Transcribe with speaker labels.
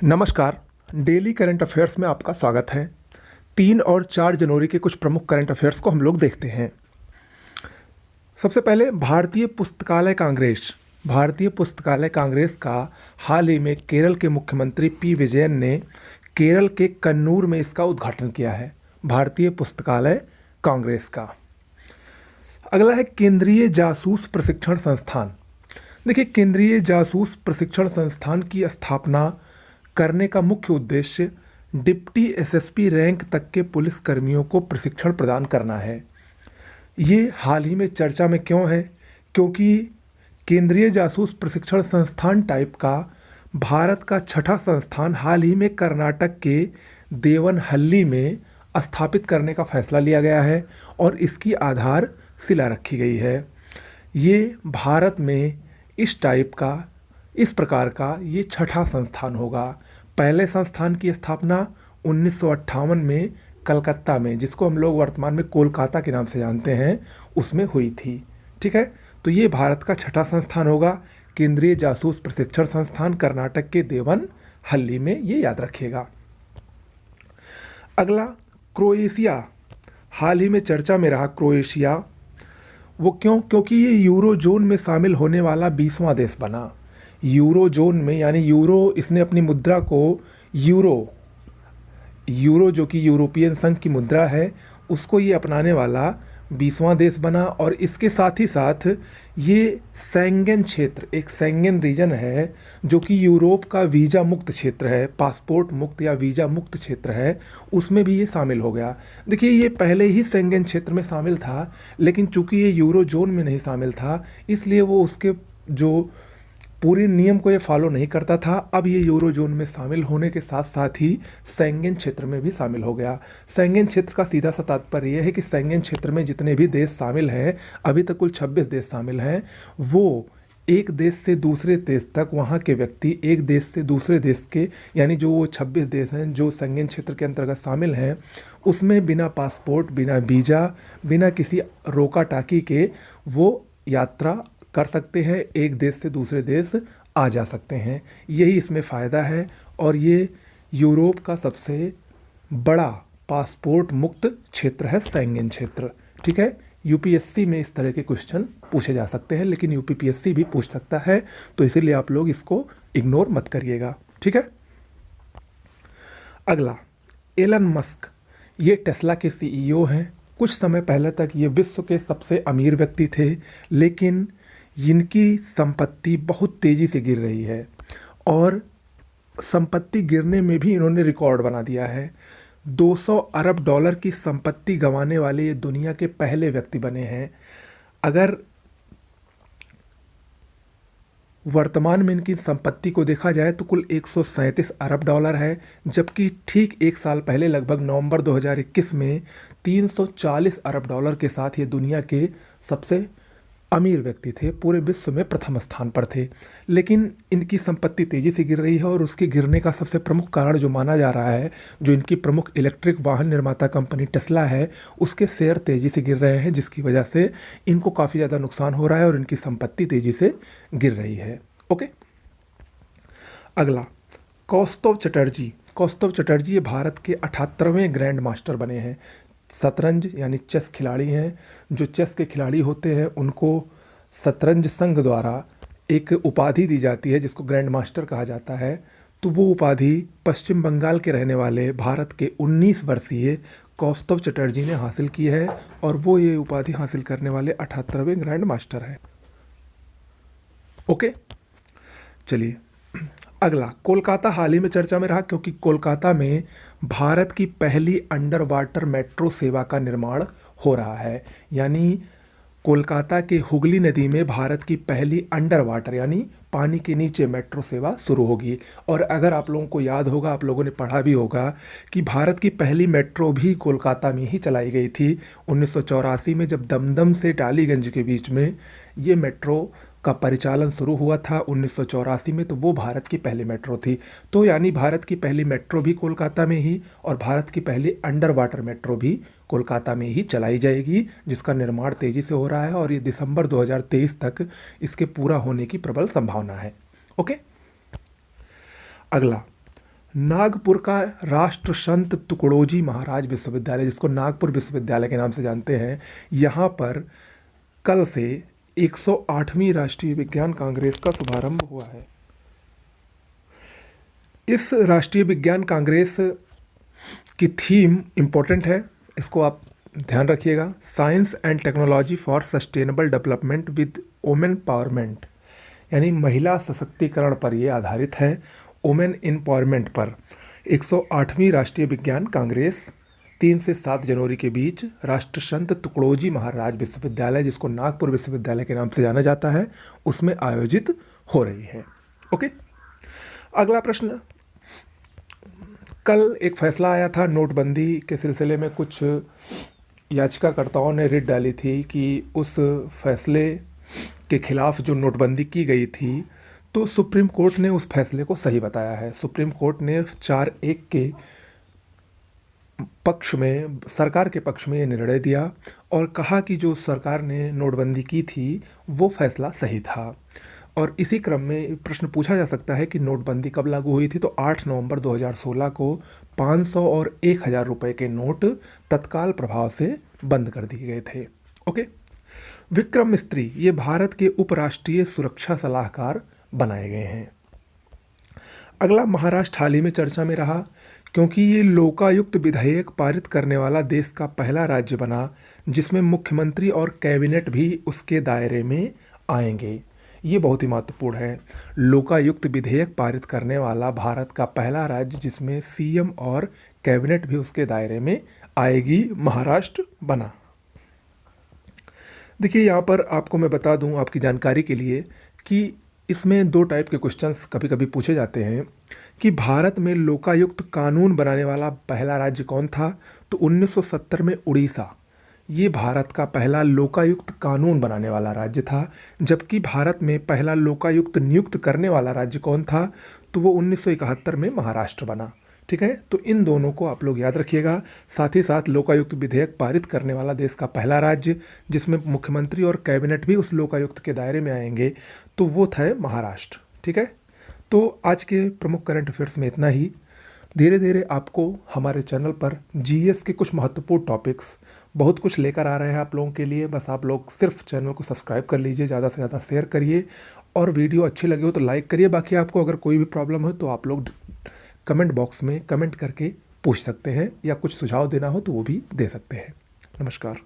Speaker 1: नमस्कार। Daily current affairs में आपका स्वागत है। 3 और 4 जनवरी के कुछ प्रमुख करंट अफेयर्स को हम लोग देखते हैं। सबसे पहले भारतीय पुस्तकालय कांग्रेस का हाल ही में केरल के मुख्यमंत्री पी विजयन ने केरल के कन्नूर में इसका उद्घाटन किया है। भारतीय पुस्तकालय कांग्रेस का। अगला है केंद्रीय जासूस प्रशिक्षण संस्थान। देखिए, केंद्रीय जासूस प्रशिक्षण संस्थान की स्थापना करने का मुख्य उद्देश्य डिप्टी एसएसपी रैंक तक के पुलिस कर्मियों को प्रशिक्षण प्रदान करना है। ये हाल ही में चर्चा में क्यों है? क्योंकि केंद्रीय जासूस प्रशिक्षण संस्थान टाइप का भारत का छठा संस्थान हाल ही में कर्नाटक के देवनहल्ली में स्थापित करने का फैसला लिया गया है और इसकी आधारशिला रखी गई है। ये भारत में इस प्रकार का ये छठा संस्थान होगा। पहले संस्थान की स्थापना 1958 में कलकत्ता में, जिसको हम लोग वर्तमान में कोलकाता के नाम से जानते हैं, उसमें हुई थी। ठीक है, तो ये भारत का छठा संस्थान होगा, केंद्रीय जासूस प्रशिक्षण संस्थान, कर्नाटक के देवनहल्ली में, ये याद रखिएगा। अगला क्रोएशिया। हाल ही में चर्चा में रहा क्रोएशिया। वो क्यों? क्योंकि ये यूरो जोन में शामिल होने वाला 20वां देश बना। यूरो जोन में, यानी इसने अपनी मुद्रा को यूरो जो कि यूरोपियन संघ की मुद्रा है, उसको ये अपनाने वाला 20वां देश बना। और इसके साथ ही साथ ये शेंगेन क्षेत्र, एक शेंगेन रीजन है जो कि यूरोप का वीज़ा मुक्त क्षेत्र है, पासपोर्ट मुक्त या वीज़ा मुक्त क्षेत्र है, उसमें भी ये शामिल हो गया। देखिए, ये पहले ही शेंगेन क्षेत्र में शामिल था, लेकिन चूंकि ये यूरो जोन में नहीं शामिल था, इसलिए वो उसके जो पूरे नियम को ये फॉलो नहीं करता था। अब ये यूरो जोन में शामिल होने के साथ साथ ही शेंगेन क्षेत्र में भी शामिल हो गया। शेंगेन क्षेत्र का सीधा सा तात्पर्य यह है कि शेंगेन क्षेत्र में जितने भी देश शामिल हैं, अभी तक कुल 26 देश शामिल हैं, वो एक देश से दूसरे देश तक वहाँ के व्यक्ति एक देश से दूसरे देश के, यानी जो वो 26 देश हैं जो शेंगेन क्षेत्र के अंतर्गत शामिल हैं, उसमें बिना पासपोर्ट, बिना वीज़ा, बिना किसी रोका टाकी के वो यात्रा कर सकते हैं, एक देश से दूसरे देश आ जा सकते हैं। यही इसमें फ़ायदा है और ये यूरोप का सबसे बड़ा पासपोर्ट मुक्त क्षेत्र है शेंगेन क्षेत्र। ठीक है, यूपीएससी में इस तरह के क्वेश्चन पूछे जा सकते हैं, लेकिन यूपीपीएससी भी पूछ सकता है, तो इसीलिए आप लोग इसको इग्नोर मत करिएगा। ठीक है। अगला, एलन मस्क। ये टेस्ला के सीईओ हैं। कुछ समय पहले तक ये विश्व के सबसे अमीर व्यक्ति थे, लेकिन इनकी संपत्ति बहुत तेज़ी से गिर रही है और संपत्ति गिरने में भी इन्होंने रिकॉर्ड बना दिया है। 200 अरब डॉलर की संपत्ति गंवाने वाले ये दुनिया के पहले व्यक्ति बने हैं। अगर वर्तमान में इनकी संपत्ति को देखा जाए तो कुल 137 अरब डॉलर है, जबकि ठीक एक साल पहले लगभग नवंबर 2021 में 340 अरब डॉलर के साथ ये दुनिया के सबसे अमीर व्यक्ति थे, पूरे विश्व में प्रथम स्थान पर थे। लेकिन इनकी संपत्ति तेज़ी से गिर रही है और उसके गिरने का सबसे प्रमुख कारण जो माना जा रहा है, जो इनकी प्रमुख इलेक्ट्रिक वाहन निर्माता कंपनी टेस्ला है, उसके शेयर तेज़ी से गिर रहे हैं, जिसकी वजह से इनको काफ़ी ज़्यादा नुकसान हो रहा है और इनकी संपत्ति तेज़ी से गिर रही है। ओके। अगला, कौस्तव चटर्जी ये भारत के 78वें ग्रैंड मास्टर बने हैं। शतरंज यानी चेस खिलाड़ी हैं। जो चेस के खिलाड़ी होते हैं उनको शतरंज संघ द्वारा एक उपाधि दी जाती है जिसको ग्रैंड मास्टर कहा जाता है। तो वो उपाधि पश्चिम बंगाल के रहने वाले भारत के 19 वर्षीय कौस्तव चटर्जी ने हासिल की है और वो ये उपाधि हासिल करने वाले 78वें ग्रैंड मास्टर हैं। ओके, चलिए अगला, कोलकाता हाल ही में चर्चा में रहा क्योंकि कोलकाता में भारत की पहली अंडर वाटर मेट्रो सेवा का निर्माण हो रहा है। यानी कोलकाता के हुगली नदी में भारत की पहली अंडर वाटर यानी पानी के नीचे मेट्रो सेवा शुरू होगी। और अगर आप लोगों को याद होगा, आप लोगों ने पढ़ा भी होगा कि भारत की पहली मेट्रो भी कोलकाता में ही चलाई गई थी 1984 में, जब दमदम से टालीगंज के बीच में ये मेट्रो का परिचालन शुरू हुआ था 1984 में, तो वो भारत की पहली मेट्रो थी। तो यानी भारत की पहली मेट्रो भी कोलकाता में ही और भारत की पहली अंडर वाटर मेट्रो भी कोलकाता में ही चलाई जाएगी, जिसका निर्माण तेज़ी से हो रहा है और ये दिसंबर 2023 तक इसके पूरा होने की प्रबल संभावना है। ओके। अगला, नागपुर का राष्ट्र संत तुकडोजी महाराज विश्वविद्यालय, जिसको नागपुर विश्वविद्यालय के नाम से जानते हैं, यहाँ पर कल से 108वीं राष्ट्रीय विज्ञान कांग्रेस का शुभारंभ हुआ है। इस राष्ट्रीय विज्ञान कांग्रेस की थीम इम्पोर्टेंट है, इसको आप ध्यान रखिएगा। Science and technology for sustainable development with women empowerment, यानी महिला सशक्तिकरण पर ये आधारित है, वोमेन एम्पावरमेंट पर। 108वीं राष्ट्रीय विज्ञान कांग्रेस 3 से 7 जनवरी के बीच राष्ट्र संत तुकडोजी महाराज विश्वविद्यालय, जिसको नागपुर विश्वविद्यालय के नाम से जाना जाता है, उसमें आयोजित हो रही है। ओके, अगला प्रश्न। कल एक फैसला आया था नोटबंदी के सिलसिले में, कुछ याचिकाकर्ताओं ने रिट डाली थी कि उस फैसले के खिलाफ जो नोटबंदी की गई थी, तो सुप्रीम कोर्ट ने उस फैसले को सही बताया है। सुप्रीम कोर्ट ने 4-1 के पक्ष में, सरकार के पक्ष में ये निर्णय दिया और कहा कि जो सरकार ने नोटबंदी की थी वो फैसला सही था। और इसी क्रम में प्रश्न पूछा जा सकता है कि नोटबंदी कब लागू हुई थी, तो 8 नवंबर 2016 को 500 और 1000 रुपये के नोट तत्काल प्रभाव से बंद कर दिए गए थे। ओके, विक्रम मिस्त्री ये भारत के उपराष्ट्रीय सुरक्षा सलाहकार बनाए गए हैं। अगला, महाराष्ट्र हाल ही में चर्चा में रहा क्योंकि ये लोकायुक्त विधेयक पारित करने वाला देश का पहला राज्य बना जिसमें मुख्यमंत्री और कैबिनेट भी उसके दायरे में आएंगे। ये बहुत ही महत्वपूर्ण है। लोकायुक्त विधेयक पारित करने वाला भारत का पहला राज्य जिसमें सीएम और कैबिनेट भी उसके दायरे में आएगी, महाराष्ट्र बना। देखिए, यहाँ पर आपको मैं बता दूँ आपकी जानकारी के लिए कि इसमें 2 टाइप के क्वेश्चंस कभी कभी पूछे जाते हैं कि भारत में लोकायुक्त कानून बनाने वाला पहला राज्य कौन था, तो 1970 में उड़ीसा ये भारत का पहला लोकायुक्त कानून बनाने वाला राज्य था। जबकि भारत में पहला लोकायुक्त नियुक्त करने वाला राज्य कौन था, तो वो 1971 में महाराष्ट्र बना। ठीक है, तो इन दोनों को आप लोग याद रखिएगा। साथ ही साथ लोकायुक्त विधेयक पारित करने वाला देश का पहला राज्य जिसमें मुख्यमंत्री और कैबिनेट भी उस लोकायुक्त के दायरे में आएंगे, तो वो था महाराष्ट्र। ठीक है, तो आज के प्रमुख करंट अफेयर्स में इतना ही। धीरे धीरे आपको हमारे चैनल पर जीएस के कुछ महत्वपूर्ण टॉपिक्स बहुत कुछ लेकर आ रहे हैं आप लोगों के लिए। बस आप लोग सिर्फ चैनल को सब्सक्राइब कर लीजिए, ज़्यादा से ज़्यादा शेयर करिए और वीडियो अच्छी लगे हो तो लाइक करिए। बाकी आपको अगर कोई भी प्रॉब्लम हो तो आप लोग कमेंट बॉक्स में कमेंट करके पूछ सकते हैं या कुछ सुझाव देना हो तो वो भी दे सकते हैं। नमस्कार।